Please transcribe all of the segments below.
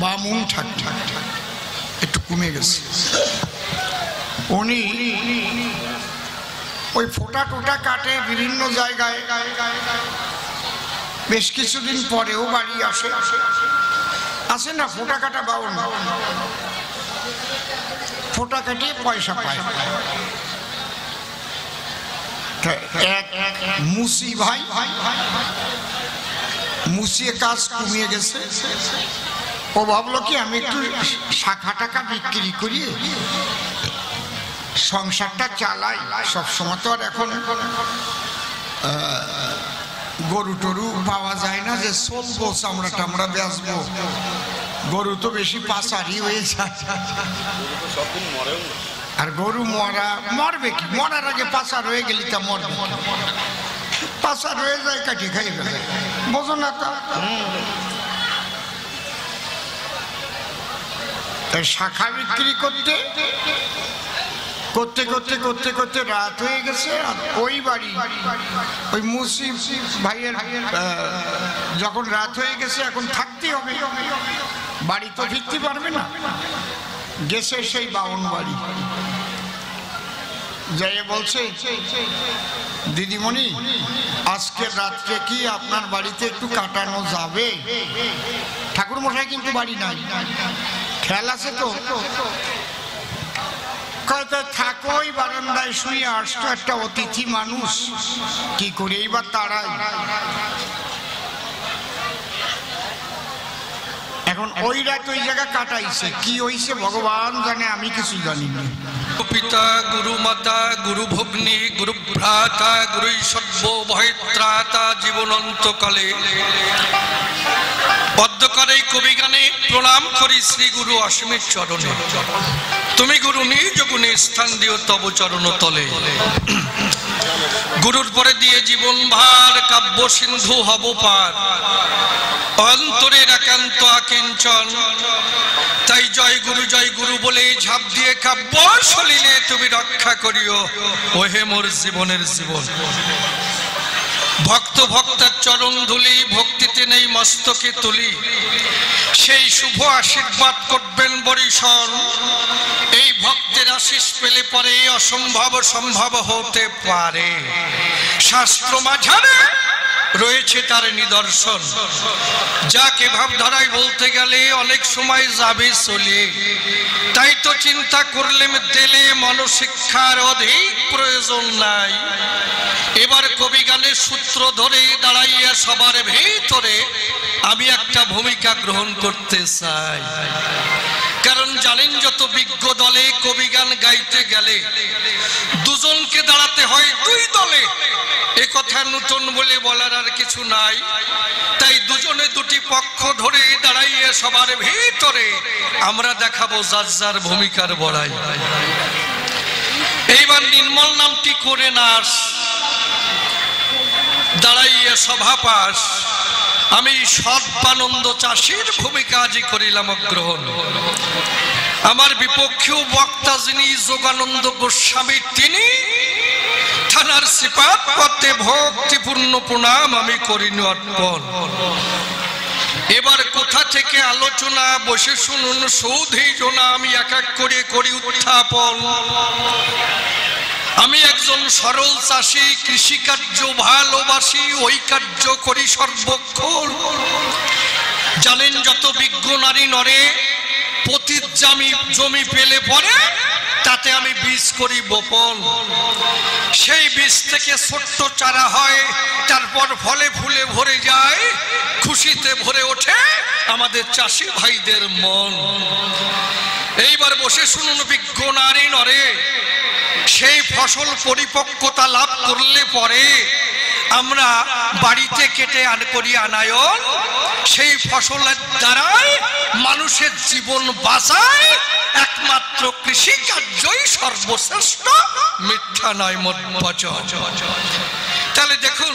বামুন ঠাকুর একটু কমে গেছে। উনি ওই ফোঁটা টোটা কাটে বিভিন্ন জায়গায়, বেশ কিছুদিন পরেও বাড়ি আসে না ফোঁটা কাটা বাউন, ফোঁটা কাটিয়ে পয়সা পায়। মুসি ভাই মুসিয়ে কাজ কমিয়ে গেছে, ও ভাবলো কি আমি একটু শাখা টাকা বিক্রি করি সংসারটা চালাই। সবসময় তো আর এখন গরু টরু পাওয়া যায় না যে চলবো চামড়া টামড়া বেচবো, গরু তো বেশি পাচারি হয়ে যায়। আর গরু মরবে কি, মরার আগে পাচার হয়ে গেলি তা মরবে, পাচার হয়ে যায় কাটি খাই ফেলে, বোঝো না তা। শাখা বিক্রি করতে করতে করতে করতে করতে রাত হয়ে গেছে। আর ওই বাড়ি ওই মুসিব ভাইয়ের যখন রাত হয়ে গেছে এখন থাকতে হবে, বাড়ি তো ফিরতে পারবে না, গেছে সেই বাউন বাড়ি। যাই বলছে দিদিমণি আজকের রাত্রে কি আপনার বাড়িতে একটু কাটানো যাবে? ঠাকুর মশাই কিন্তু বাড়ি নাই, খেয়াল আছে তো? থাকো ওই বারান্দায় শুয়ে, আসতো একটা অতিথি মানুষ, কি করে এইবার তারাই। এখন ওই রাত ওই জায়গা কাটাইছে, কি হইছে ভগবান জানে, আমি কিছু জানি না। পিতা গুরু মাতা গুরু ভগ্নী গুরু ভ্রাতা গুরু সর্ব ভয়ত্রাতা জীবনন্তকালে পদ্মকারে কবি গানে প্রণাম করি শ্রী গুরু অসীমের চরণে। তুমি গুরু নিজ গুণে স্থান দিও তব চরণ তলে। গুরুর পরে দিয়ে জীবন ভার কাব্য সিন্ধু হব পার, অন্তরের একান্ত আকিঞ্চন। তাই জয় গুরু বলে ঝাঁপ দিয়ে কাব্য সলিলে তুমি রক্ষা করিও ওহে মোর জীবনের জীবন। ভক্ত ভক্তার চরণ ধুলি ভক্তিতে নেই মস্তকে তুলি, সেই শুভ আশীর্বাদ করবেন বরিশন। এই ভক্তের আশীষ পেলে পরে অসম্ভব সম্ভব হতে পারে, শাস্ত্র মাঝারে রয়েছে তার নিদর্শন। যাকে ভাবধারায় বলতে গেলে অনেক সময় যাবে চলে, তাই তো চিন্তা করলেম দিলে মনশিক্ষার অধিক প্রয়োজন নাই। এবার কবি গানের সূত্র ধরে দাঁড়াইয়া সবার ভেতরে আমি একটা ভূমিকা গ্রহণ করতে চাই। কারণ জানেন যত বিজ্ঞ দলে কবি গান গাইতে গেলে দুজনকে দাঁড়াতে হয় দুই দলে, এ কথা নতুন বলে বলার আর কিছু নাই। তাই দুজনে দুটি পক্ষ ধরে দাঁড়াইয়া সবার ভিতরে আমরা দেখাবো যার যার ভূমিকার বড়াই। এইবার নির্মল নামটি করে নাস দাঁড়াইয়া সভা পাস, আমি সর্বানন্দ চাষীর ভূমিকা আজি করিলাম গ্রহণ। আমার বিপক্ষেও বক্তা যিনি যোগানন্দ গোস্বামী, তিনি থানার সিপাত পথে ভক্তিপূর্ণ প্রণাম আমি করিনি অর্পণ। এবার কোথা থেকে আলোচনা বসে শুনুন সৌধেই জোনা, আমি এক এক করে করি উত্থাপন। আমি একজন সরল চাষী, কৃষিকার্য ভালোবাসি, ওই কার্য করি সর্বক্ষণ। জানেন যত বিজ্ঞ নারী নরে পতিত জমি পেলে পরে তাতে আমি বীজ করি বপন। সেই বীজ থেকে ছোট্ট চারা হয়, তারপর ফলে ফুলে ভরে যায়, খুশিতে ভরে ওঠে আমাদের চাষি ভাইদের মন। এইবার বসে শুনুন বিজ্ঞ নারী নরে, সেই ফসল পরিপক্কতা লাভ করলে পরে আমরা বাড়িতে কেটে করি আনায়ন, সেই ফসলের দ্বারাই মানুষের জীবন বাঁচায়। একমাত্র কৃষি কার্যই সর্বশ্রেষ্ঠ, মিথ্যা নয় মত বচন। তাহলে দেখুন,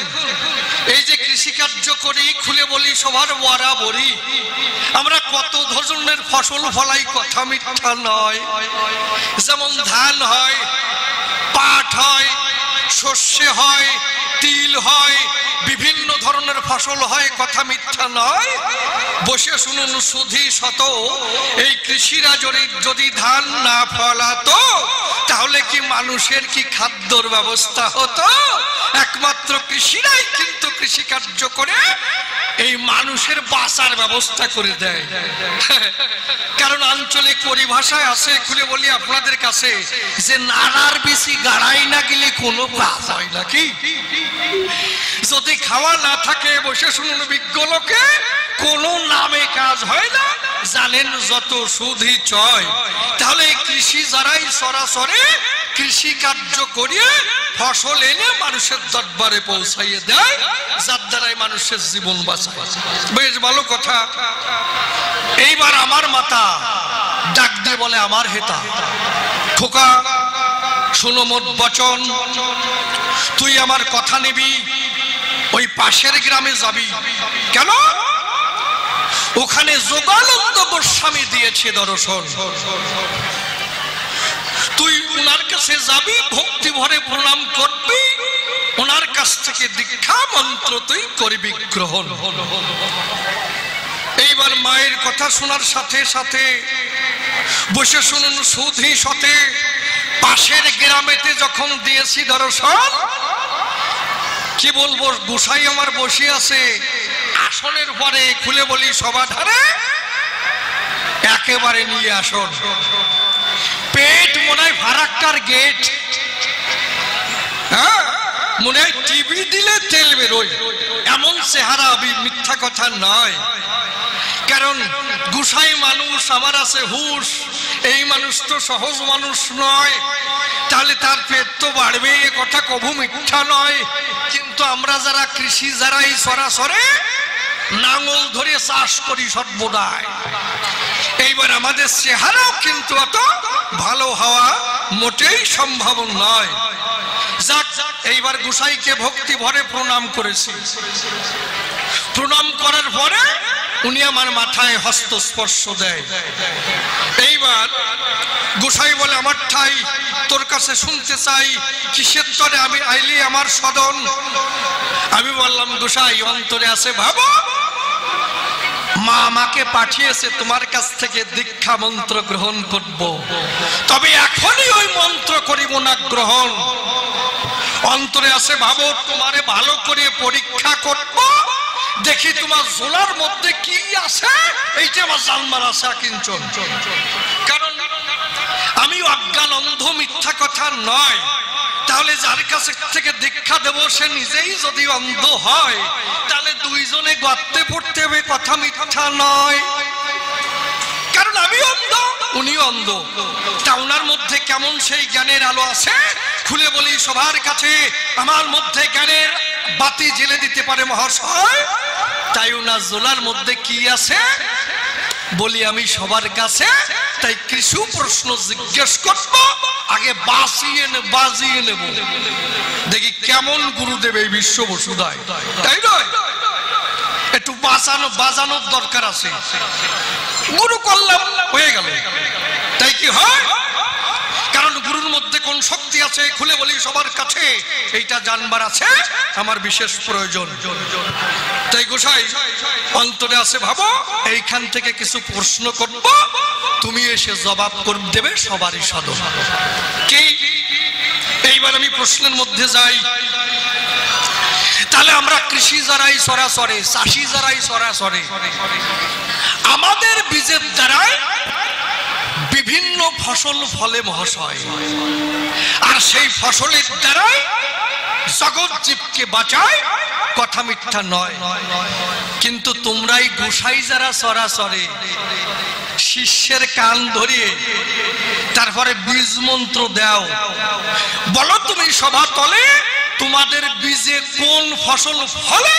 এই যে কৃষি কার্য করি, খুলে বলি সবার বরাবরই, আমরা কত ধরনের ফসল ফলাই, কথা মিথ্যা নয়। যেমন ধান হয়, পাট হয়, সর্ষে হয়, তিল হয়, বিভিন্ন ধরনের ফসল হয়, কথা মিথ্যা নয়। বসে শুনুন সুধী শত, এই কৃষিরা যদি ধান না ফলাতো তাহলে কি মানুষের কি খাদ্যর ব্যবস্থা হতো? একমাত্র কৃষিরাই কিন্তু কৃষি কার্য করে এই মানুষের বাঁচার ব্যবস্থা করে দেয়। কারণ আঞ্চলিক পরিভাষায় আছে, খুলে বলি আপনাদের কাছে, যে নাড়ার বেশি গাড়াই না গেলে কোনো কাজ হয় নাকি? যদি খাওয়া না থাকে, বসে শুনুন বিজ্ঞ লোকে, কোনো নামে কাজ হয় না। জানেন যত সুধী চয়, তাহলে কৃষি যারাই সরাসরি কৃষি কার্য করিয়ে ফসল এনে মানুষের দরবারে পৌঁছাইয়ে দেয়, যার দ্বারাই মানুষের জীবন বাঁচায়। বেশ ভালো কথা। এইবার আমার মাতা ডাক দিয়ে বলে, আমার হেতা, খোকা শোনো মোট বচন, তুই আমার কথা নিবি, ওই পাশের গ্রামে যাবি। কেন? ওখানে যোগানন্দ গোস্বামী দিয়েছে দর্শন। তুই ওনার কাছে যাবি, ভক্তি ভরে প্রণাম করবি, ওনার কাছ থেকে দীক্ষা মন্ত্র তুই করবি গ্রহণ। এইবার মায়ের কথা শোনার সাথে সাথে বসে শুনুন সুধী সতে, পাশের গ্রামেতে যখন দিয়েছি দর্শন, কি বলবো, গোসাই আমার বসে আছে আসনের পরে, খুলে বলি সভা ধারে একেবারে নিয়ে আসন, পেট মনে হয় ফারাক্কার গেট, হ্যাঁ মনে হয় টিভি দিলে তেল বেরোয়, এমন চেহারা। মিথ্যা কথা নয়, কারণ গোসাই মানুষ, আমার আছে হুশ, এই মানুষ তো সহজ মানুষ নয়, তাহলে তার পেট তো বাড়বে, এ কথা কভু মিথ্যা নয়। কিন্তু আমরা যারা কৃষি, যারা এই সরাসরি নাঙল ধরে চাষ করি সর্বদাই, এইবার আমাদের চেহারাও কিন্তু অত ভালো হওয়া মোটেই সম্ভব নয়। যাক, এইবার গোসাইকে ভক্তি ভরে প্রণাম করেছি। প্রণাম করার পরে উনি আমার মাথায় হস্তস্পর্শ দেয়। এইবার গোসাই বলে, আমার ঠাই তোর কাছে শুনতে চাই, কিসের তরে আমি আইলি আমার সদন? আমি বললাম, গোসাই অন্তরে আছে ভাবো, মা আমাকে পাঠিয়েছে তোমার কাছ থেকে দীক্ষা মন্ত্র গ্রহণ করব, তবে এখনই ওই মন্ত্র করিব না গ্রহণ। অন্তরে আছে ভাবো, তোমারে ভালো করে পরীক্ষা করব, দেখি তোমার ঝোলার মধ্যে কি আছে, এইটা আমার জানবার আশা কিঞ্চন। কারণ আমি অজ্ঞান অন্ধ, মিথ্যা কথা নয়। তাহলে যার কাছে থেকে দীক্ষা দেব সে নিজেই যদি অন্ধ হয়, তাহলে দুইজনে গর্তে পড়তে হবে, কথা মিথ্যা নয়। কারণ আমি অন্ধ, উনি অন্ধ, তা ওনার মধ্যে কেমন সেই জ্ঞানের আলো আছে? খুলে বলি সবার কাছে, আমার মধ্যে জ্ঞানের বাতি জ্বেলে দিতে পারে মহাশয়। তাই ওনার জোলার মধ্যে কি আছে বলি আমি সবার কাছে, তাই কিছু প্রশ্ন জিজ্ঞেস করব, আগে বাজিয়ে নেব, দেখি কেমন গুরুদেব এই বিশ্ব বসুদায়, তাই নয়? একটু বাজানোর দরকার আছে। গুরু করলাম, হয়ে গেল, তাই কি হয়? কারণ গুরুর মধ্যে কোন শক্তি আছে খুলে বলি সবার কাছে, এইটা জানবার আছে আমার বিশেষ প্রয়োজন। তাই গোসাই অন্তরে আছে ভাবো, এইখান থেকে কিছু প্রশ্ন করব, তুমি এসে জবাব করে দেবে সবারই সাধন। কি? এইবার আমি প্রশ্নের মধ্যে যাই। তাহলে আমরা কৃষি যারাই সরাসরি, চাষি যারাই সরাসরি, আমাদের বীজের দ্বারাই বিভিন্ন ফসল ফলে মহাশয়, আর সেই ফসলের দ্বারাই জগৎ জীবকে বাঁচায়, কথা মিথ্যা নয়। কিন্তু তোমরাই গোসাই যারা সরাসরি শিষ্যের কান ধরিয়ে তারপরে বীজ মন্ত্র দাও, বলো তুমি সভা তলে তোমাদের বীজে কোন ফসল ফলে?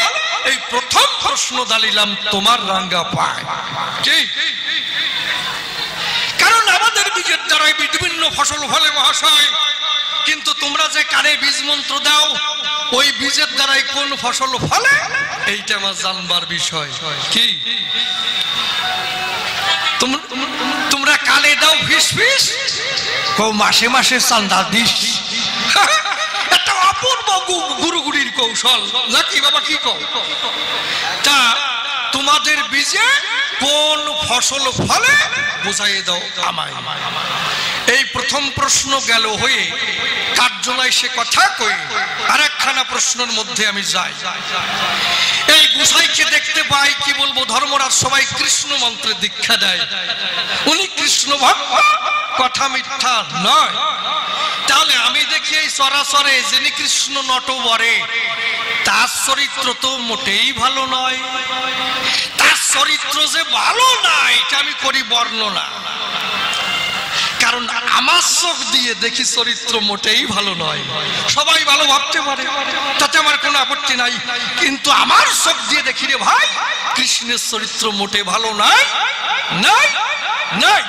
এই প্রথম প্রশ্ন দাঁড়িলাম তোমার রাঙ্গা পায়। কি? কারণ আমাদের বীজের দ্বারাই বিভিন্ন ফসল ফলে মহাশয়, কিন্তু তোমরা যে কানে বীজ মন্ত্র দাও, ওই বীজের দ্বারাই কোন ফসল ফলে এইটা আমার জানবার বিষয়। কি? তোমরা কানে দাও ফিস ফিস, মাসে মাসে চান্দা দিস, একটা অপূর্ব গুরুগুরির কৌশল নাকি বাবা, কি কও? তা তোমাদের বীজে কোন ফসল ফলে বুঝাই দাও আমায়। এই প্রথম প্রশ্ন গেল হয়ে, কার্যলয় সে কথা কই আর একখানা প্রশ্নের মধ্যে আমি যাই। এই গোসাইকে দেখতে পাই, কি বলবো, ধর্মরাজ সবাই কৃষ্ণ মন্ত্রে দীক্ষা দেয়, উনি কৃষ্ণ ভক্ত, কথা মিথ্যা নয়। তাহলে আমি দেখি এই চরাচরে যিনি কৃষ্ণ নটবরে, তার চরিত্র তো মোটেই ভালো নয়। তার চরিত্র যে ভালো না এটা আমি করি বর্ণনা, কারণ আমার চোখ দিয়ে দেখি চরিত্র মোটেই ভালো নয়। সবাই ভালো ভাবতে পারে, তাতে আমার কোনো আপত্তি নাই, কিন্তু আমার চোখ দিয়ে দেখি রে ভাই, কৃষ্ণের চরিত্র মোটে ভালো নাই নাই নাই।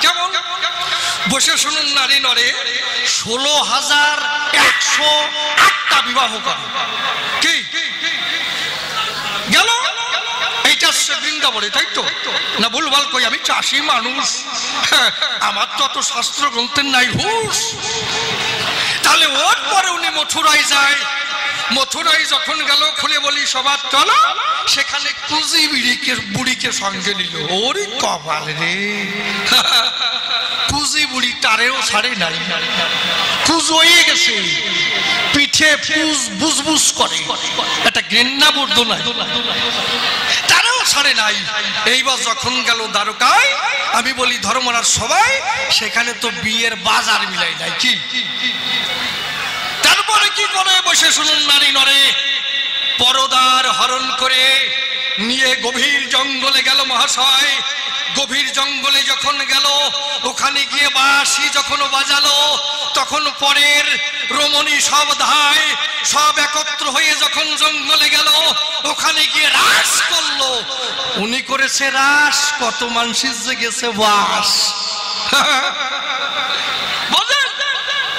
কেমন? বসে শুনুন, নারী নরে 16,108টা বিবাহ করে। কি গেল? এইটা বৃন্দাবনে, তাই তো না? ভুলভাল কই? আমি চাষি মানুষ, আমার তো অত শাস্ত্র গ্রন্থের নাই হুঁশ। তাহলে ওর পরে উনি মথুরায় যায়। মথুরায় যখন গেল, খুলে বলি সবার চলো, সেখানে কুজি বুড়িকে সঙ্গে নিল। ওরে কপাল রে, কুজি বুড়ি তারেও ছাড়ে নাই, কুজ হয়ে গেছে, পিঠে পুজ বুজবুজ করে, একটা ঘেন্না বর্দ নাই, তারেও ছাড়ে নাই। এইবার যখন গেল দ্বারকায়, আমি বলি ধর্মরাজ সবাই, সেখানে তো বিয়ের বাজার মিলাই নাই। কি তারপরে কি করে? বসে শুনুন, নারী নরে পরদার হরণ করে নিয়ে গভীর জঙ্গলে গেল মহাশয়। গভীর জঙ্গলে যখন গেল, ওখানে গিয়ে বাঁশি যখন বাজালো, তখন পরের রমণী সব ধায় সব একত্র হয়ে যখন জঙ্গলে গেল, ওখানে গিয়ে রাস করলো। উনি করেছে রাস, কত মানুষের যে গেছে বাস।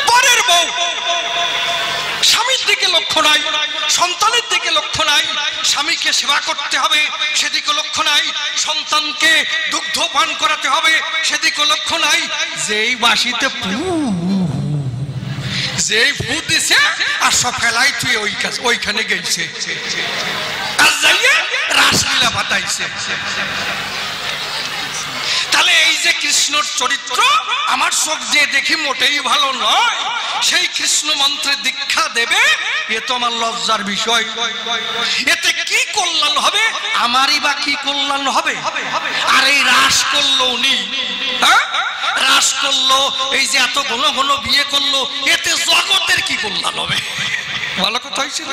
পরের বউ, স্বামীর দিকে লক্ষ্য নাই, সন্তানের দিকে লক্ষ্য নাই, স্বামীকে সেবা করতে হবে সেদিকে লক্ষ্য নাই, সন্তানকে দুগ্ধ পান করাতে হবে সেদিকে লক্ষ্য নাই। যেই বাঁশিতে যেই ফু দিছে আর সব ফেলাই তুই ওইখানে গেছে, আর যাইয়ে রাসলীলা ফাটাইছে। তাহলে এই যে কৃষ্ণর চরিত্র আমার চোখ দিয়ে দেখি মোটেই ভালো নয়, সেই কৃষ্ণ মন্ত্রে দীক্ষা দেবে, এ তো আমার লজ্জার বিষয়। এতে কি কল্যাণ হবে? আমারই বা কি কল্যাণ হবে? আর এই রাস করলো উনি, রাস করলো, এই যে এত ঘন ঘন বিয়ে করলো, এতে জগতের কি কল্যাণ হবে? ভালো কথা হয়েছে।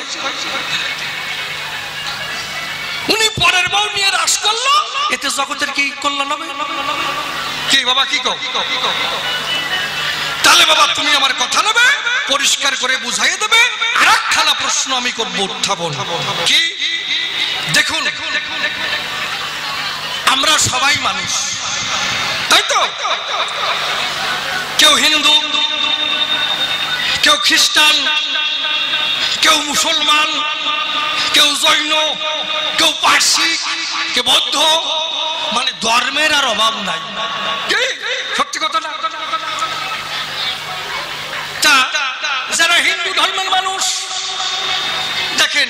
উনি পরের বউ নিয়ে রাস করলো, এতে জগতের কি কল্যাণ হবে? কি বাবা, কি কও? তাহলে বাবা তুমি আমার কথা নেবে, পরিষ্কার করে বুঝাইয়ে দেবে। আর একখানা প্রশ্ন আমি করবো, উত্থাপন। কি? দেখুন, আমরা সবাই মানুষ, তাই তো? কেউ হিন্দু, কেউ খ্রিস্টান, কেউ মুসলমান, কেউ জৈন, কেউ পার্সি, কেউ বৌদ্ধ, মানে ধর্মের আর অভাব নাই। সত্যি কথা না? যারা হিন্দু ধর্মের মানুষ দেখেন,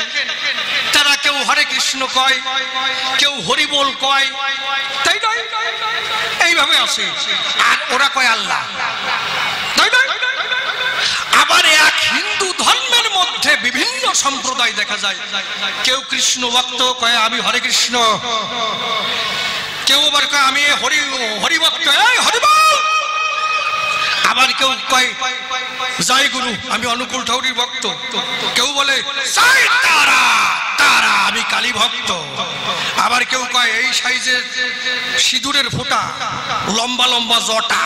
তারা কেউ হরে কৃষ্ণ কয়, কেউ হরি বল কয়, তাই নয়? এইভাবে আছে, আর ওরা কয় আল্লাহ, তাই নয়? আবার এক হিন্দু ধর্মের মধ্যে বিভিন্ন সম্প্রদায় দেখা যায়। কেউ কৃষ্ণ ভক্ত কয় আমি হরে কৃষ্ণ, কেউ আবার কয় আমি হরি ভক্ত, হরি বল। আবার কেউ কয় জয় গুরু, আমি অনুকূল ঠাকুরের ভক্ত। কেউ বলে জয় তারা, তারা, আমি কালী ভক্ত। আবার কেউ কয় এই সাইজের সিঁদুরের ফোঁটা, লম্বা লম্বা জটা,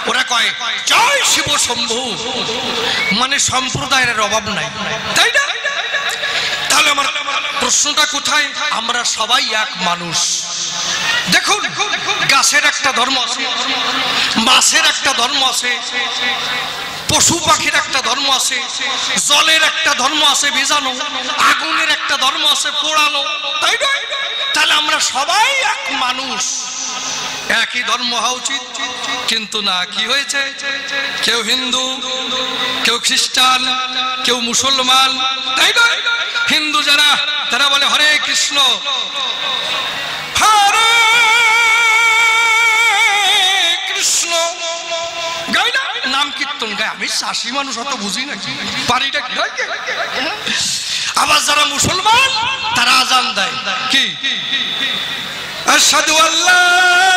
ওরা কয় জয় শিব শম্ভু। মানে সম্প্রদায়ের অভাব নাই, তাই না? তাহলে আমার প্রশ্নটা কোথায়? আমরা সবাই এক মানুষ। দেখুন, গাছের একটা ধর্ম আছে, মাছের একটা ধর্ম আছে, পশু পাখির একটা ধর্ম আছে, জলের একটা ধর্ম আছে ভেজানো, আগুনের একটা ধর্ম আছে পোড়ানো, তাই না? তাহলে আমরা সবাই এক মানুষ। একই ধর্ম হওয়া উচিত, কিন্তু না, কি হয়েছে? কেউ হিন্দু, কেউ খ্রিস্টান, কেউ মুসলমান, তাই না? হিন্দু যারা, তারা বলে হরে কৃষ্ণ, হরে কৃষ্ণ গাই না, নাম কীর্তন গায়। আমি চাষি মানুষ, অত বুঝি নাকি, পারিটা কি? আবার যারা মুসলমান তারা আজান দেয়, কি আশহাদু আল্লাহু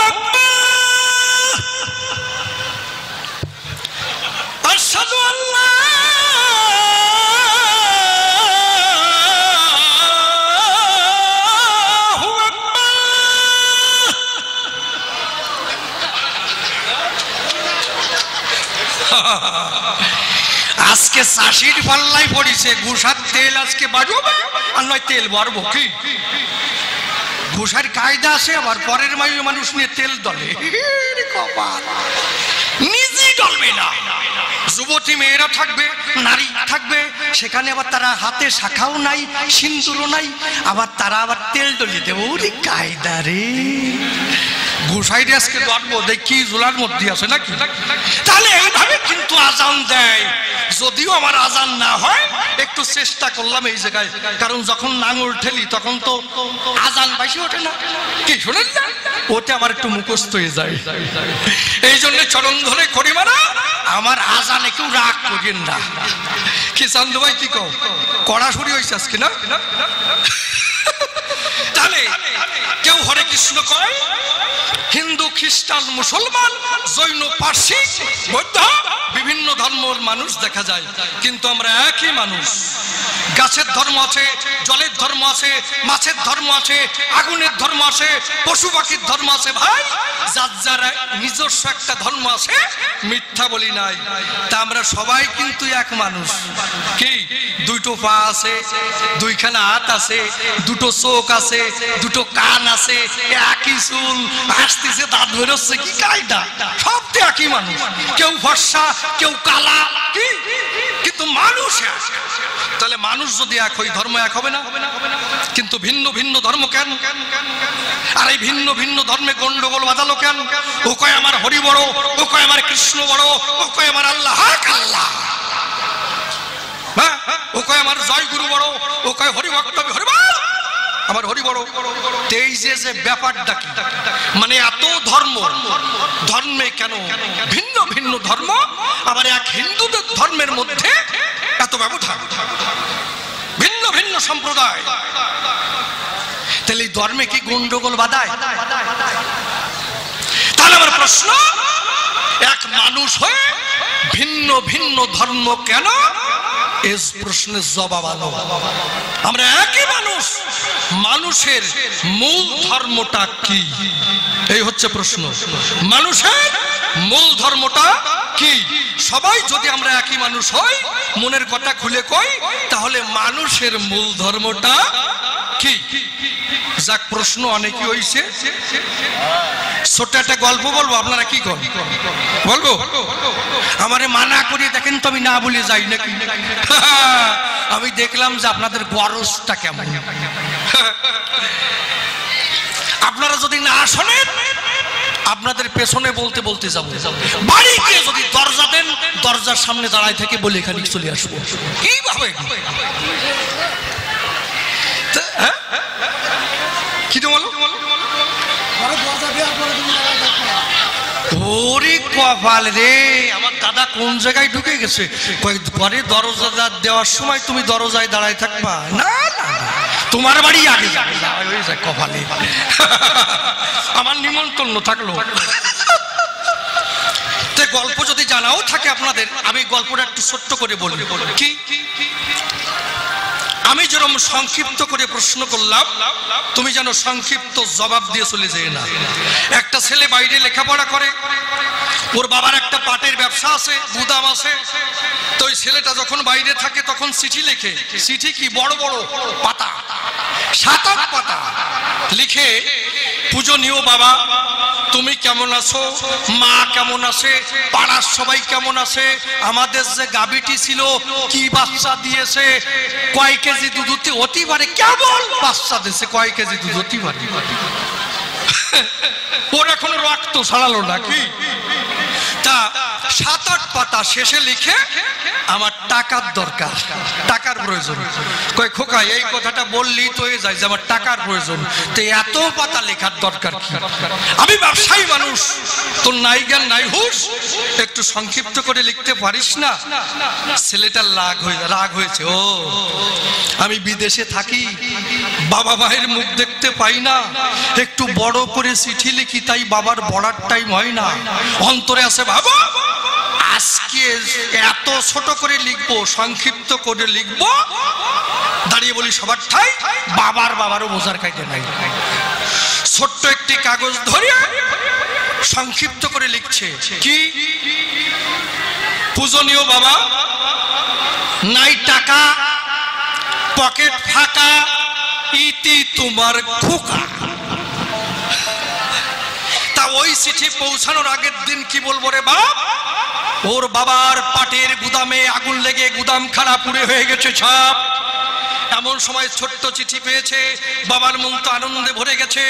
আকবার, আশহাদু আল্লাহু আকবার। আজকে চাষির পাল্লাই পড়িছে, ঘুষার তেল আজকে বাড়বে আর নয় তেল বাড়বো। কি ঘুষার কায়দা আছে, আবার পরের মানুষ নিয়ে তেল দলে, নিজেই ডলবে না। যুবতী মেয়েরা থাকবে, নারী থাকবে, সেখানে আবার তারা হাতে শাখাও নাই, সিন্দুরও নাই, আবার তারা আবার তেল ডলিয়ে দেবো। ওরে কায়দা রে, ঘুষাই আজকে দলবো, দেখি জোলার মধ্যে আছে নাকি। তাহলে এইভাবে কিন্তু আজান দেয়। যদিও আমার আজান না হয়, একটু চেষ্টা করলাম এই জায়গায়, কারণ যখন নাঙল ঠেলি তখন তো আজান বাইসে ওঠে না, কি শোনেন না, ওতে আমার একটু মুখস্থ হয়ে যায়। এই জন্য চরণ ধরে করি, মারা আমার আজানে কেউ রাগ করেন না। কি চান্দু ভাই, কি কও, কড়াশুড়ি হয়েছে আজকে না? তাহলে কেউ হরে কৃষ্ণ কয়, হিন্দু, খ্রিস্টান, মুসলমান, জৈন, পার্সি, বৌদ্ধ, বিভিন্ন ধর্মের মানুষ দেখা যায়, কিন্তু আমরা একই মানুষ। গাছের ধর্ম আছে, জলের ধর্ম আছে, মাছের ধর্ম আছে, আগুনের ধর্ম আছে, পশু পাখির ধর্ম আছে। ভাই, যার যারা নিজস্ব একটা ধর্ম আছে, মিথ্যা বলি নাই। তা আমরা সবাই কিন্তু এক মানুষ। কি দুটো পা আছে, দুইখানা হাত আছে, দুটো চোখ আছে, দুটো কান আছে, একই চুল, আসতেছে, দাঁত বেরোচ্ছে, কি কায়দা, সব তো একই মানুষ। কেউ ফর্সা, কেউ কালা, কি কিন্তু মানুষ এক। তাহলে মানুষ যদি এক হয়, ধর্ম এক হবে না? কিন্তু ভিন্ন ভিন্ন ধর্ম কেন? আর এই ভিন্ন ভিন্ন ধর্মে গন্ডগোল বাঁধালো কেন? ও কয় আমার হরি বড়, ও কয় আমার কৃষ্ণ বড়, ও কয় আমার আল্লাহ আল্লাহ, ও কয় আমার জয় গুরু বড়, ও কয় হরি ভক্ত হরি আমার হরি বড়। এই যে ব্যাপারটা কি, মানে এত ধর্ম, ধর্মে কেন ভিন্ন ভিন্ন ধর্ম, আবার এক হিন্দুদের ধর্মের মধ্যে এত ব্যবধান, ভিন্ন ভিন্ন সম্প্রদায়। তাহলে এই ধর্মে কি গন্ডগোল বাধায়? তাহলে আমার প্রশ্ন, এক মানুষ হয়ে ভিন্ন ভিন্ন ধর্ম কেন? এই প্রশ্নের জবাব আলো। আমরা একই মানুষ, মানুষের মূল ধর্মটা কি? এই হচ্ছে প্রশ্ন, মানুষের মূল ধর্মটা কি? সবাই যদি আমরা একই মানুষ হই, মনের কথা খুলে কই, তাহলে মানুষের মূল ধর্মটা কি? যাক, প্রশ্ন অনেকই হইছে। ছোট একটা গল্প বলবো, আপনারা কি করেন? বলবো? আমারে মানা করি দেখেন তো, আমি না বলে যাই নাকি? আমি দেখলাম যে আপনাদের বরসটা কেমন। আপনারা যদি না শোনেন, আপনাদের পেছনে বলতে বলতে যাবো। বাড়িতে যদি দরজা দেন, দরজার সামনে দাঁড়ায় থেকে বলে এখানে চলে আসবো। কিভাবে? কি তো বলো? ওরে কপাল রে, আমার দাদা কোন জায়গায় ঢুকে গেছে। ঘরে দরজা দেওয়ার সময় তুমি দরজায় দাঁড়ায় থাকবা? না না, তোমার বাড়ি আগে হয়ে যায় কপালে। আমার নিমন্ত্রণ থাকলো। গল্প যদি জানাও থাকে আপনাদের, আমি গল্পটা একটু ছোট্ট করে বলি। কি আমি যেরকম সংক্ষিপ্ত করে প্রশ্ন করলাম, তুমি যেন সংক্ষিপ্ত জবাব দিয়ে চলে যায় না। একটা ছেলে বাইরে লেখাপড়া করে, ওর বাবার একটা পাটের ব্যবসা আছে, গুদাম আছে। তো ওই ছেলেটা যখন বাইরে থাকে তখন চিঠি লেখে। চিঠি কি বড় বড় পাতা, 7-8 পাতা লিখে, পূজনীয় বাবা, তুমি কেমন আছো, মা কেমন আছে, পাড়ার সবাই কেমন আছে, আমাদের যে গাবিটি ছিল কি বাচ্চা দিয়েছে, কয় কেজি দুধ হতে পারে, কেমন বাচ্চা দিয়েছে, কয় কেজি দুধ হতে পারে। ওর এখন রক্ত ছাড়ালো নাকি। তা 7-8 পাতা শেষে লিখে আমার টাকার দরকার, টাকার প্রয়োজন। কই খোকা এই কথাটা বললি তো হয়ে যায় যে আমার টাকার প্রয়োজন, তো এত পাতা লেখার দরকার কি? আমি ব্যবসায়ী মানুষ, তোর নাই জ্ঞান নাই হুঁশ, একটু সংক্ষিপ্ত করে লিখতে পারিস না? ছেলেটার রাগ হয়েছে। ও আমি বিদেশে থাকি, বাবা মায়ের মুখ দেখতে পাই না, একটু বড় করে চিঠি লিখি, তাই বাবার পড়ার টাইম হয় না। অন্তরে আছে বাবা আজকে এত ছোট করে লিখবো, সংক্ষিপ্ত করে লিখবো, দাঁড়িয়ে বলি সবার ঠাই বাবারও বোঝার খাইতে নাই। ছোট্ট একটি কাগজ ধরে সংক্ষিপ্ত করে লিখছে কি, পূজনীয় বাবা, নাই টাকা, পকেট ফাঁকা, ইতি তোমার খোকা। তা ওই চিঠি পৌঁছানোর আগের দিন কি বলবো রে বাপ, ওর বাবার পাটের গুদামে আগুন লেগে গুদামখানা পুড়ে হয়ে গেছে ছাপ। এমন সময় ছোট্ট চিঠি পেয়েছে, বাবার মন তো আনন্দে ভরে গেছে,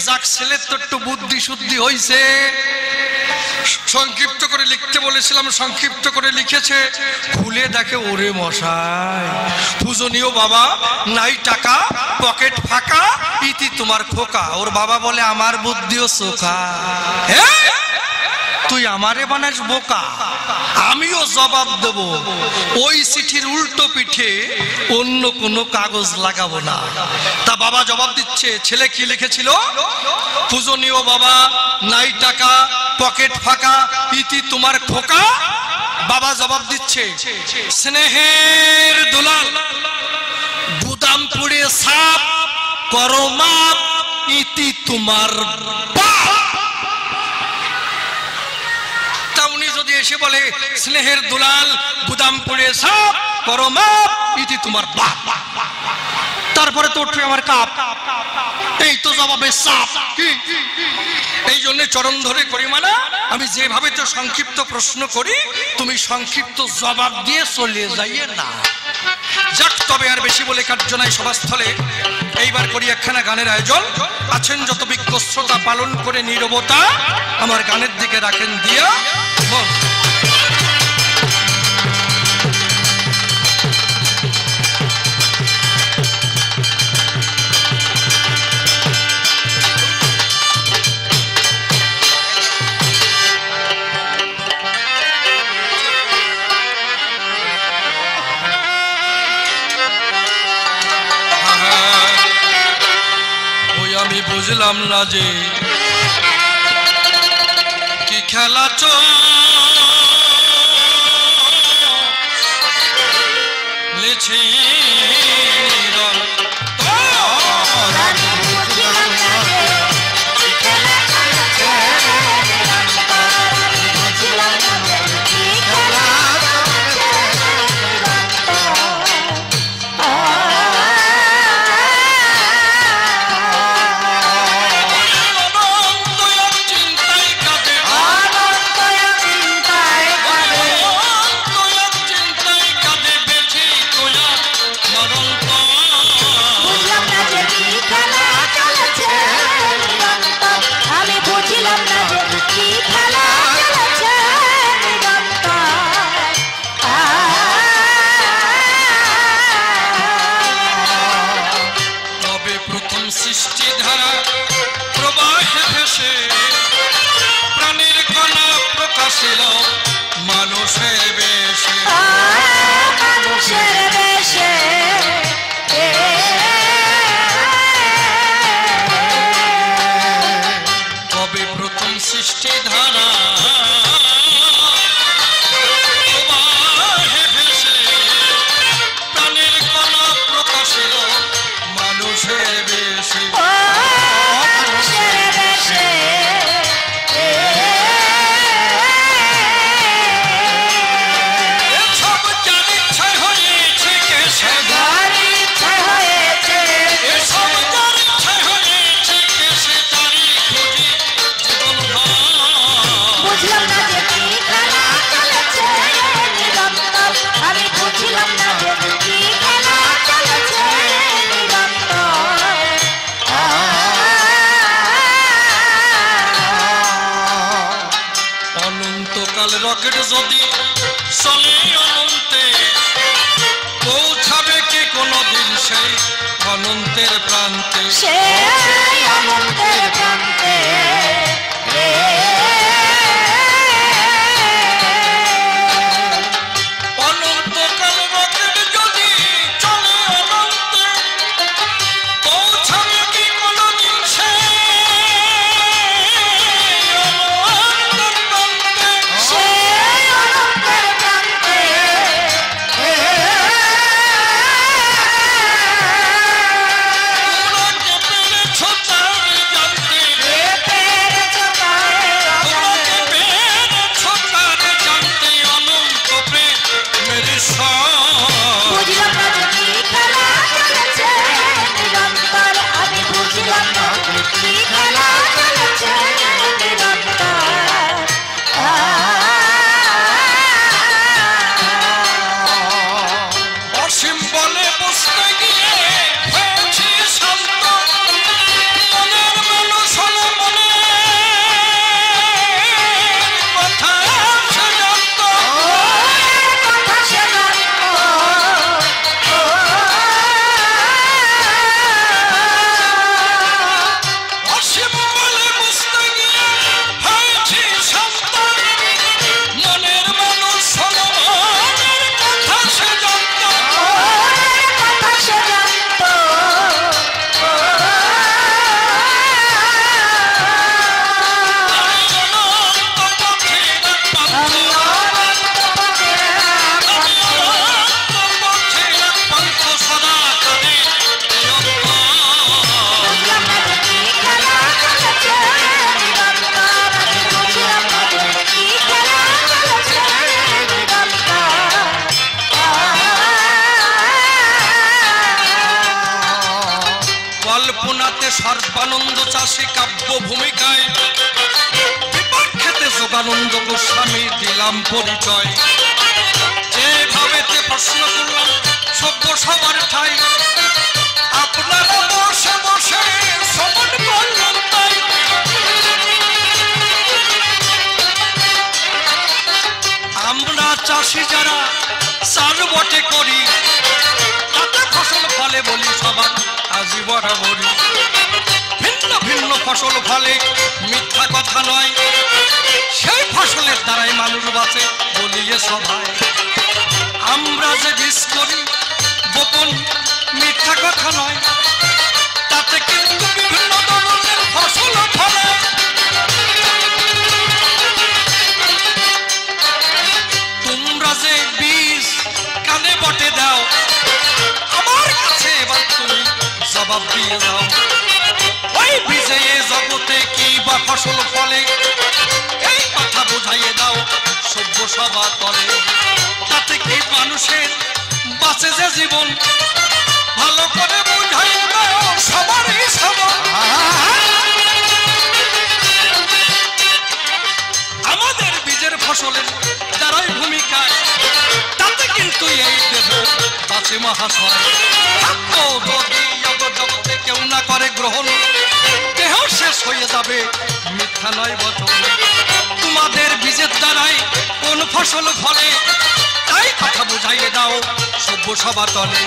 যাক ছেলের তো একটু বুদ্ধি শুদ্ধি হয়েছে। সংক্ষিপ্ত করে লিখতে বলেছিলাম, সংক্ষিপ্ত করে লিখেছে। খুলে দেখে ওরে মশাই, পূজনীয় বাবা, নাই টাকা, পকেট ফাঁকা, ইতি তোমার খোকা। ওর বাবা বলে আমার বুদ্ধিও চোখা, তুই আমারে বানাস বোকা। আমিও জবাব দেব, ওই চিঠির উল্টো পিঠে অন্য কোনো কাগজ লাগাবো না। তা বাবা জবাব দিচ্ছে, ছেলে কি লিখেছিল, পূজনীয় বাবা, নাই টাকা, পকেট ফাঁকা, ইতি তোমার খোকা। বাবা জবাব দিচ্ছে, স্নেহের দুলাল, গুদাম পুড়ে সাপ, করো মাপ, ইতি তোমার বাপ। উনি যদি এসে বলে স্নেহের দুলাল, গুদাম পুড়ে সাপ, করো মাপ, ইতি তোমার বাপ, তারপরে তো উঠবে আমার কাপ। এই তো জবাবে সাপ। এই জন্য চরণ ধরে করি মানা, আমি যেভাবে তো সংক্ষিপ্ত প্রশ্ন করি, তুমি সংক্ষিপ্ত জবাব দিয়ে চলে যাইয়ে না। যাক, তবে আর বেশি বলে কার্য নাই সভাস্থলে। এইবার করি একখানা গানের আয়োজন। আছেন যত বিজ্ঞ শ্রোতা, পালন করে নীরবতা, আমার গানের দিকে রাখেন দিয়া মন। আমি বুঝলাম না যে কি খেলা চলেছে, কাল রকেট যদি চলে অনন্তে, পৌঁছাবে কে কোনদিন সেই অনন্তের প্রান্তে, সেই অনন্তের প্রান্তে। অনন্তকাল রকেট যদি চলে অনন্তে, পৌঁছাবে কি কোনদিন সেই অনন্তের প্রান্তে, সেই অনন্তের প্রান্তে। তোমরা কে পেরেছো তার জানতে, পেরেছো তার তোমরা কে পেরেছো তার জানতে, অনন্ত প্রেমের সার। বুঝলাম না যে কি খেলা চলেছে নিরন্তর, আমি বুঝলাম না যে কি খেলা চলেছে নিরন্তর। অসীম বলে বুঝতে গিয়ে হয়েছি শান্ত, মনের মানুষ হলো মনে কথা সে জানত। কথা সে জানতো। অসীম বলে বুঝতে গিয়ে হয়েছি শান্ত, মনের মানুষ হলো মনের কথা সে জানত। কথা সে জানতো। আমি অনন্ত পথের পান্থ, আমি অনন্ত পথের আমি পথে। অনন্ত পথের পান্থ, সদা কালে নিরন্তর। বুঝলাম না যে কি খেলা চলেছে নিরন্তর, আমি বুঝলাম না যে কি খেলা চলেছে কল্পনাতে সর্বানন্দ চাষী কাব্য ভূমিকায়, বিপক্ষেতে যোগানন্দ গোস্বামী দিলাম পরিচয়। যেভাবেতে প্রশ্ন করলাম সভ্য সবার ঠাই, আপনারা বসে বসে শ্রবণ করলাম তাই। আমরা চাষি যারা চাষ বটে করি, তাতে ফসল ফলে বলি সবার আজি বরাবরই। ভিন্ন ভিন্ন ফসল ফলে মিথ্যা কথা নয়, সেই ফসলের দ্বারাই মানুষ বাঁচে বলিয়ে সবাই। আমরা যে বীজ করি গোপন মিথ্যা কথা নয়, তাতে কিন্তু বিভিন্ন ধরনের ফসল ফলে। তোমরা যে বীজ কানে বটে দাও, আমার কাছে এবার তুমি জবাব দিয়ে দাও। ওই বীজে এ জগতে কি বা ফসল ফলে, এই কথা বুঝাইয়ে দাও সভ্য সভা তলে। তাতে কি মানুষের বাঁচে যে জীবন, ভালো করে বুঝাইয়ে দাও সবারই সমান। আমাদের বীজের ফসলের দ্বারাই ভূমিকা, তাতে কিন্তু এই দেহ বাঁচে মহাশয়। যদি জগতে কেউ না করে গ্রহণ, দেহ শেষ হয়ে যাবে মিথ্যা নয় বচন। তোমাদের বীজের দ্বারাই কোন ফসল ফলে, তাই কথা বুঝাইয়ে দাও সভ্য সভা তলে।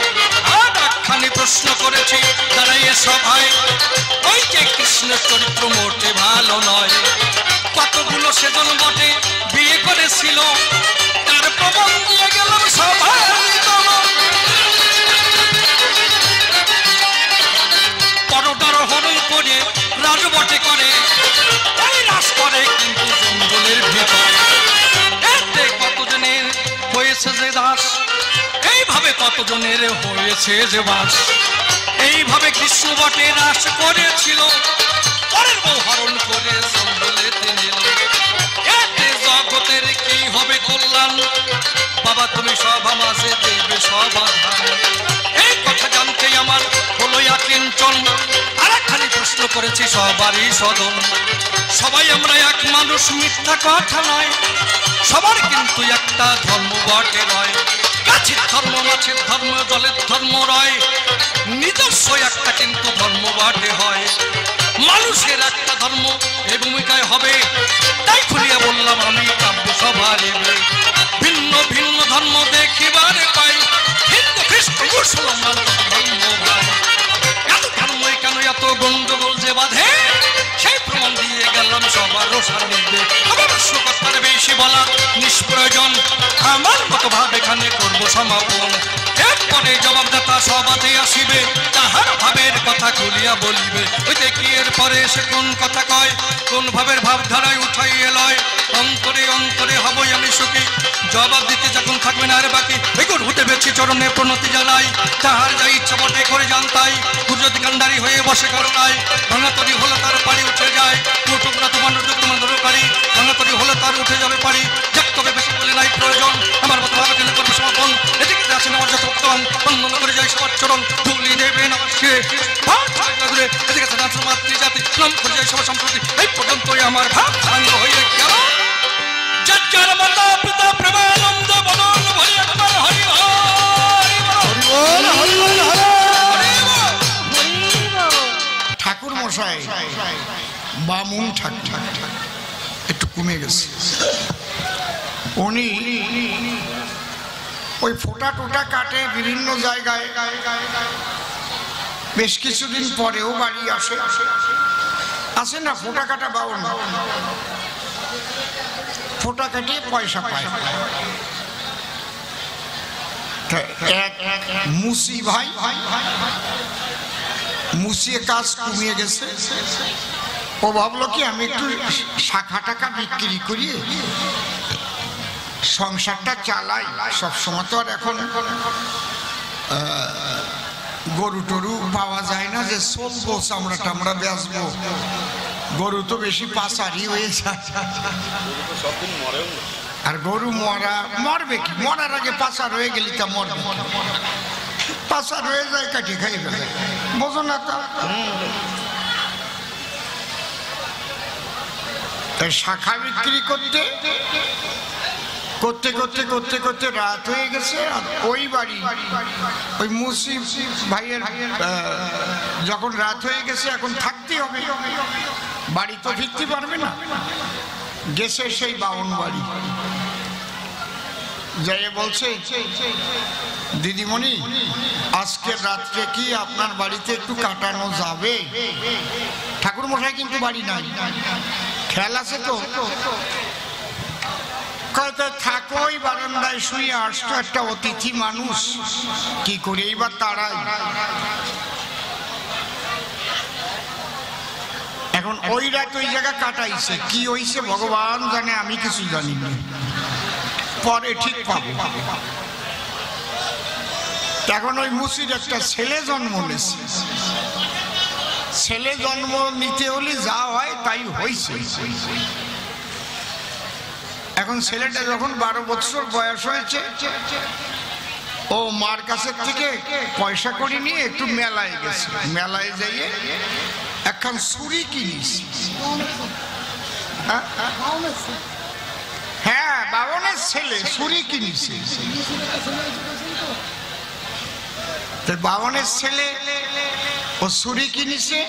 আর একখানি প্রশ্ন করেছি দাঁড়াইয়ে সভায়, ওই যে কৃষ্ণের চরিত্র মোটে ভালো নয়, কতগুলো সেজন বটে বিয়ে করেছিল, তার প্রমাণ দিয়ে গেলাম সভায়। পরোটার হরণ করে রাজবটে করে, তাই রাস করে কিন্তু জঙ্গলের ভিতরে। এতে কতজনের হয়েছে যে দাস, এইভাবে কতজনের হয়েছে যে বাস। এইভাবে কৃষ্ণ বটে রাস করেছিল, পরের বউ হরণ করে জঙ্গলেতে নিল। এতে জগতের কি হবে কল্যাণ, বাবা তুমি সভা মাঝে দেবে সমাধান। এই কথা জানতে আমার হলো আকিঞ্চন। আর একখানি প্রশ্ন করেছি সবারই সদন, সবাই আমরা এক মানুষ মিথ্যা কথা নয়, সবার কিন্তু একটা ধর্ম বটে নয়। গাছের ধর্ম, মাছের ধর্ম, জলের ধর্ম রয়, নিজস্ব একটা কিন্তু ধর্ম বটে হয়। মানুষের একটা ধর্ম এই ভূমিকায় হবে, তাই খুলিয়া বললাম আমি কাব্য সভার ভিন্ন ভিন্ন ধর্ম দেখিবারে পাই, হিন্দু খ্রিস্ট মুসলমান ধর্ম ভাই, এত ধর্মই কেন এত গন্ডগোল যে বাঁধে, সেই প্রমাণ দিয়ে গেলাম সবার সান্নিধ্যে। অবশ্য কথার বেশি বলা নিষ্প্রয়োজন, আমার মতো ভাব এখানে করবো সমাপন। এরপরে জবাবদাতা সবাতে আসিবে, তাহার ভাবের কথা খুলিয়া বলিবে। ওই দেখি এরপরে সে কোন কথা কয়, কোন ভাবের ভাবধারায় উঠাইয়ে লয়। অন্তরে অন্তরে হবই আমি সুখী, জবাব দিতে যখন থাকবে না আর বাকি। ওই গুরুতে বেছি চরণে প্রণতি জানাই, তাহার যা ইচ্ছা বটে করে জানতাই। গুরুজ্যোতি কান্ডারি হয়ে বসে করুণায়, ভাঙাতরি হলো তার পাড়ি উঠে যায়। টুকরা তোমার তোমার দরকারি, ভাঙাতরি হলো তার উঠে যাবে পারি। যাক তবে বেশি বলে নাই প্রয়োজন, আমার মতো ভাবে কেন করবে সমাপন। এদিকে আছেন আমার যত ভক্তগণ, বন্দন করে যাই সবার চরণ ধুলি দেবেন আমাকে। এদিকে আছেন মাতৃ জাতি, নাম করে যাই সবার সম্প্রতি। এই পর্যন্তই আমার ভাব সাঙ্গ হয়ে গেল। যার মাতা পিতা প্রেমানন্দ বদন ভরে আমার হরি ঠাকুর মশাই বামুন ঠাকুর একটু কমে গেছে, উনি ওই ফোঁটা টোটা কাটে বিভিন্ন জায়গায়, বেশ কিছুদিন পরেও বাড়ি আসে না ফোঁটা কাটা বাউন, ফোঁটা কাটিয়ে পয়সা পায়। এক মুসি ভাই মুসিয়ে কাজ কমিয়ে গেছে, ও ভাবলো কি আমি একটু শাখা টাকা বিক্রি করি সংসারটা চালাই। সবসময় তো আর এখন গরু টরু পাওয়া যায় না যে চলবো চামড়া টামড়া বেচবো, গরু তো বেশি পাচারি হয়ে যায়। আর গরু মরবে কি, মরার আগে পাচার হয়ে গেলি তা মরবে, পাচার হয়ে যায় কাটি খাই ফেলে, বোঝো না তা। শাখা বিক্রি করতে করতে করতে করতে করতে রাত হয়ে গেছে। আর ওই বাড়ি ওই মুসি ভাইয়ের যখন রাত হয়ে গেছে এখন থাকতে হবে, বাড়ি তো ফিরতে পারবে না। গেছে সেই বাউন বাড়ি, যাই বলছে দিদিমণি আজকের রাত্রে কি আপনার বাড়িতে একটু কাটানো যাবে? ঠাকুর মশাই কিন্তু বাড়ি নাই, খেয়াল আছে তো? থাকো ওই বারান্দায় শুয়ে, আসতো একটা অতিথি মানুষ, কি করে এইবার তারাই। এখন ওই রাত ওই জায়গা কাটাইছে, কি হইছে ভগবান জানে, আমি কিছু জানি না, পরে ঠিক পাবো। এখন ওই মুসির একটা ছেলে জন্ম নিয়েছে, ছেলে জন্ম নিতে হলে যা হয় তাই হয়েছে। এখন ছেলেটা যখন 12 বছর বয়স হয়েছে, ও মার কাছের থেকে পয়সা করে নিয়ে একটু মেলায় গেছে, মেলায় যাইয়ে একখান ছুরি কিনিস। হ্যাঁ বাবনের ছেলে ছুরি কিনিছে, বাবনের ছেলে ও ছুরি কিনিছে।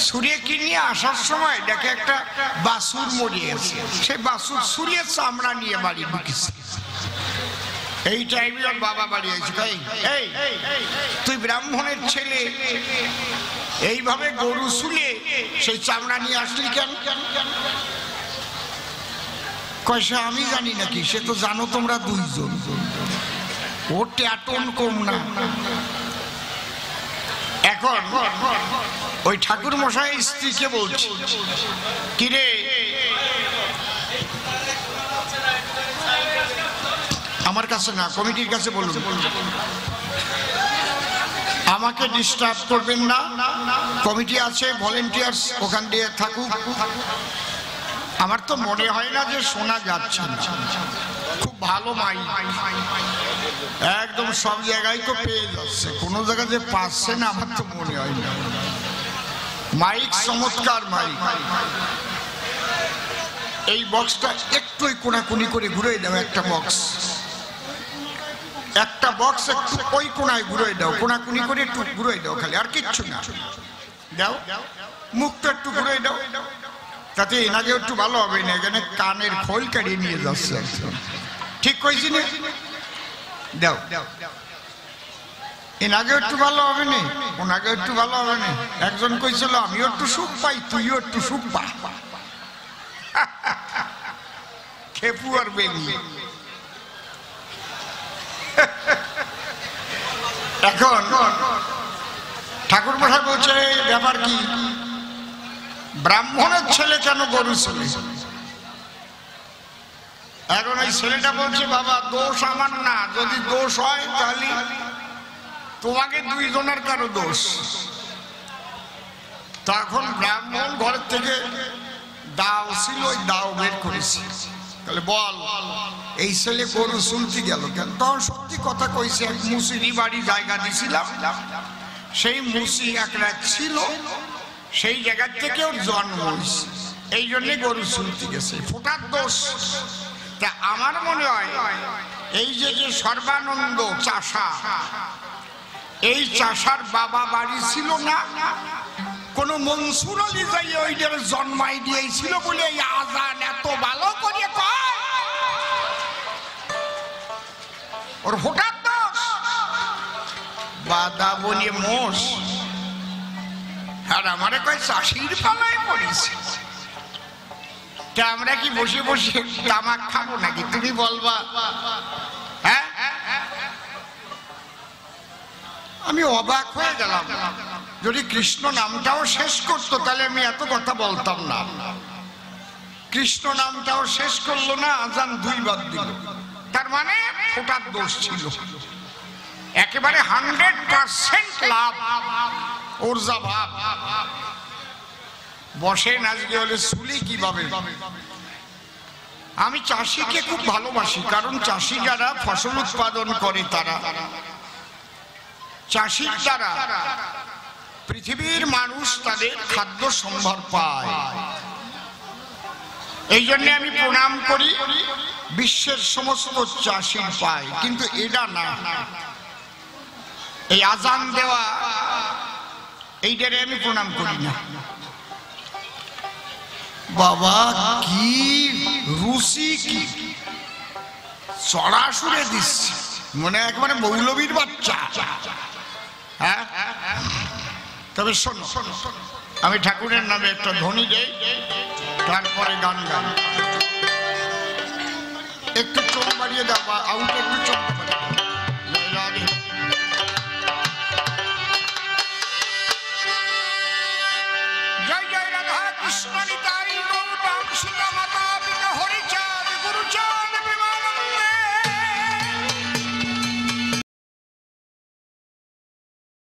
ছুরি কিনিয়ে আসার সময় দেখে একটা বাছুর মরিয়েছে, সেই বাছুর ছুরিয়ে চামড়া নিয়ে বাড়ি ঢুকেছে। এই টাইমে ওর বাবা বাড়ি আছে, এই তুই ব্রাহ্মণের ছেলে এইভাবে গরু শুলে সেই চামড়া নিয়ে আসলি কেন? কয়সা আমি জানি নাকি, সে তো জানো তোমরা দুইজন, ও ট্যাটন কম না। এখন ওই ঠাকুর মশাই স্ত্রীকে বলছে, কিরে আমার কাছে না, কমিটির কাছে বলুন, আমাকে ডিস্টার্ব করবেন না, কমিটি আছে ভলেন্টিয়ার্স, ওখান দিয়ে থাকুক। আমার তো মনে হয় না যে শোনা যাচ্ছে, খুব ভালো মাইক, একদম সব জায়গায় তো পেয়ে যাচ্ছে, কোনো জায়গায় যে পাচ্ছে না আমার তো মনে হয় না। মাইক চমৎকার মাইক। এই বক্সটা একটু কোনাকুনি করে ঘুরে দাও, একটা বক্স একটু ওই কোনায় ঘুরে দাও, কোনাকুনি করে একটু ঘুরে দাও খালি, আর কিচ্ছু না, দাও মুখটা একটু ঘুরে দাও, তাতে এনাকে একটু ভালো হবে না, এখানে কানের খোল কাটিয়ে নিয়ে যাচ্ছে। ঠিক কইছি না? দাও এনাকে একটু ভালো হবে না, ওনাকে একটু ভালো হবে না। একজন কইছিল আমিও একটু সুখ পাই, তুইও একটু সুখ পা। খেপু আর বেগি। এখন ঠাকুর মশাই বলছে ব্যাপার কি, ব্রাহ্মণের ছেলে কেন গরু ছেলে? এখন এই ছেলেটা বলছে বাবা দোষ আমার না, যদি দোষ হয় তাহলে তোমাকে দুইজনের কারো দোষ। তখন ব্রাহ্মণ ঘরের থেকে দাও ছিল, ওই দাও বের করেছে। তাহলে বল এই ছেলে গরু শুনতে গেল কেন? তখন সত্যি কথা কইছে, এক মুসিরি বাড়ি জায়গা দিছিলাম, সেই মুসি এক রাত ছিল, সেই জায়গার থেকে ওর জন্ম হয়েছে, এই জন্যে গরু শুনতে গেছে। ফোটার দোষ। তা আমার মনে হয় এই যে সর্বানন্দ চাষা, এই চাষার বাবা বাড়ি ছিল না, কোন মনসুর আলী যাই ওইটার জন্মাই দিয়েছিল বলে এই আজান এত ভালো করে কয়। ওর ফোটার দোষ। বাদা বলি মোষ, আর আমারে কয় চাষির পালায় পড়েছি। তা আমরা কি বসে বসে তামাক খাবো নাকি? তুমি বলবা। হ্যাঁ, আমি অবাক হয়ে গেলাম। যদি কৃষ্ণ নামটাও শেষ করতো তাহলে আমি এত কথা বলতাম না। কৃষ্ণ নামটাও শেষ করলো না, আজান 2 বার দিল, তার মানে ফোটার দোষ ছিল। একেবারে 100% লাভ ওর যা ভাব। বসেন আজকে হলে চুলি কিভাবে। আমি চাষিকে খুব ভালোবাসি, কারণ চাষি যারা ফসল উৎপাদন করে তারা, চাষির দ্বারা পৃথিবীর মানুষ তাদের খাদ্য সম্ভার পায়। এই জন্য আমি প্রণাম করি বিশ্বের সমস্ত চাষির পায়, কিন্তু এটা না। এই আজান দেওয়া এইটারে আমি প্রণাম করি না। বাবা কি রুচি, কি চড়া সুরে দিচ্ছে, মনে একবারে মৌলবীর বাচ্চা। হ্যাঁ, তবে শোনো, আমি ঠাকুরের নামে একটা ধ্বনি দেই, তারপরে গান গাই। একটু চোখ বাড়িয়ে দাও বা আউটে